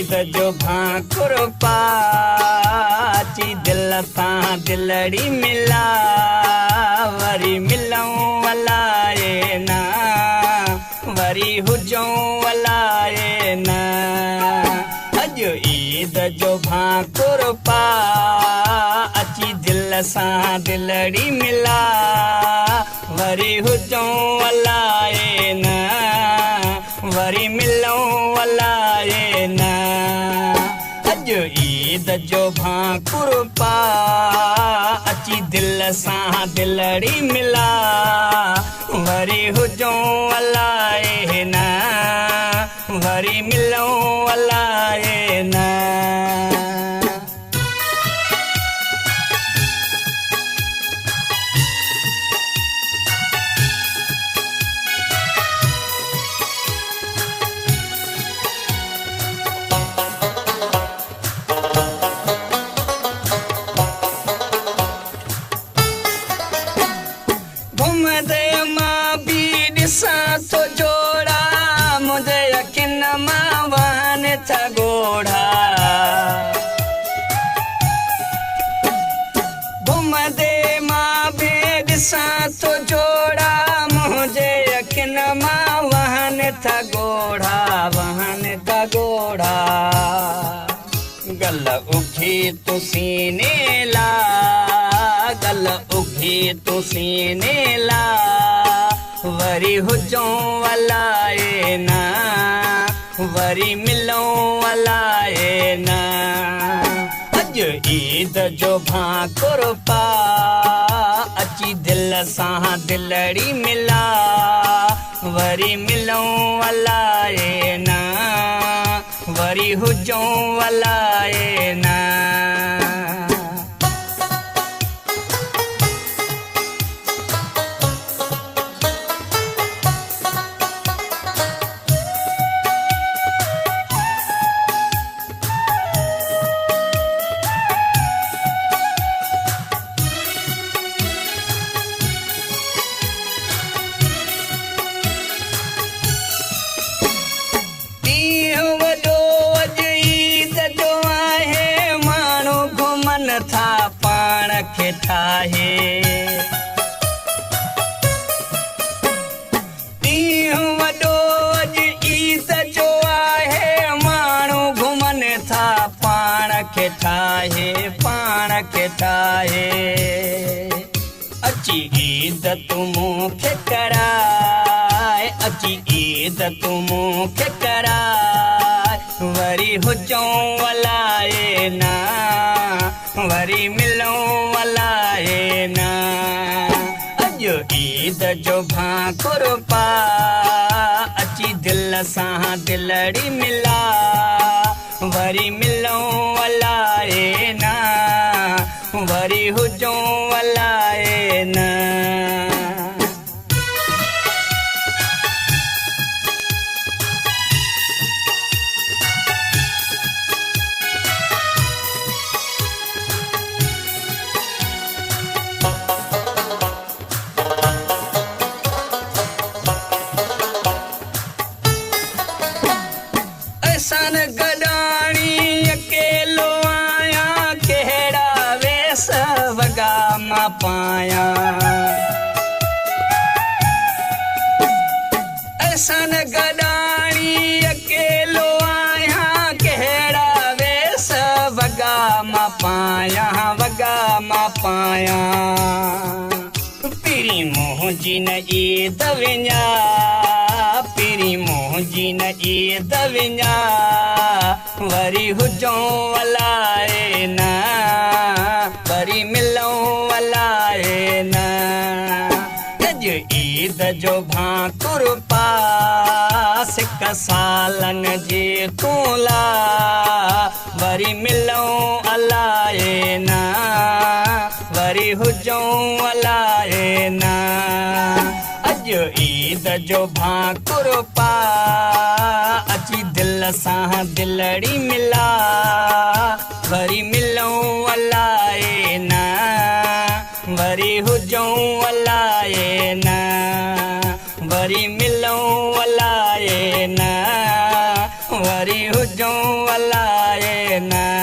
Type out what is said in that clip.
ईद जो भाकुर पाची दिल सां दिलड़ी मिला वरी मिलऊं वलाए ना वरी हुजऊं वलाए ना अॼु ईद जो भाकुर पाची दिल सां दिलड़ी मिला वरी हुजऊं वलाए ना वरी मिलऊं वलाए ना अॼु ईद जो भाकुर पाची दिल सां दिलड़ी मिला वरी हुजऊं वलाए ना वरी मिलऊं वलाए ना तो जोड़ा मुझे यकीन मावान था गोढ़ा घुम दे माँ भेद सा तो जोड़ा मुझे यकीन मावान था गोढ़ा वहन था गोढ़ा गल उठी तो सीने ला गल उठी तो सीने ला वरी हुजऊं वलाए ना वरी मिलऊं वलाए ना अॼु ईद जो भाकुर पाची दिल सां दिलड़ी मिला वरी मिलऊं वलाए ना वरी हुजऊं वलाए ना था पाण खे ठाहे ॾींहुं वॾो अॼु ईद जो आहे माण्हू घुमनि था पाण खे ठाहे अची ईद तूं मूंखे कराए अची ईद तूं मूंखे कराए वरी हुजऊं वलाए ना वरी मिलऊं वलाए ना अॼु ईद जो भाकुर पाची दिल सां दिलड़ी मिला वरी मिलऊं वलाए ना वरी हुजऊं वलाए ना सन गडाणी अकेलो आया केड़ा वेस वगा मां पाया सन गडाणी अकेलो आया केड़ा वेस वगा मां पाया पीरी मोहजी न ईद विञा पीरी मोहजी न ईद विञा वरी हुजऊं वलाए ना वरी मिलऊं वलाए ना अॼु ईद जो भाकुर पास हिक सालन जे तूं ला वरी मिलऊं अलाए ना वरी हुजूं अलाए ना। अॼु ईद जो भाकुर पा अची दिल सां दिलड़ी मिला वरी मिलूं अलाए ना वरी हुजूं अलाए ना वरी मिलूं अलाए ना वरी हुजूं अलाए ना।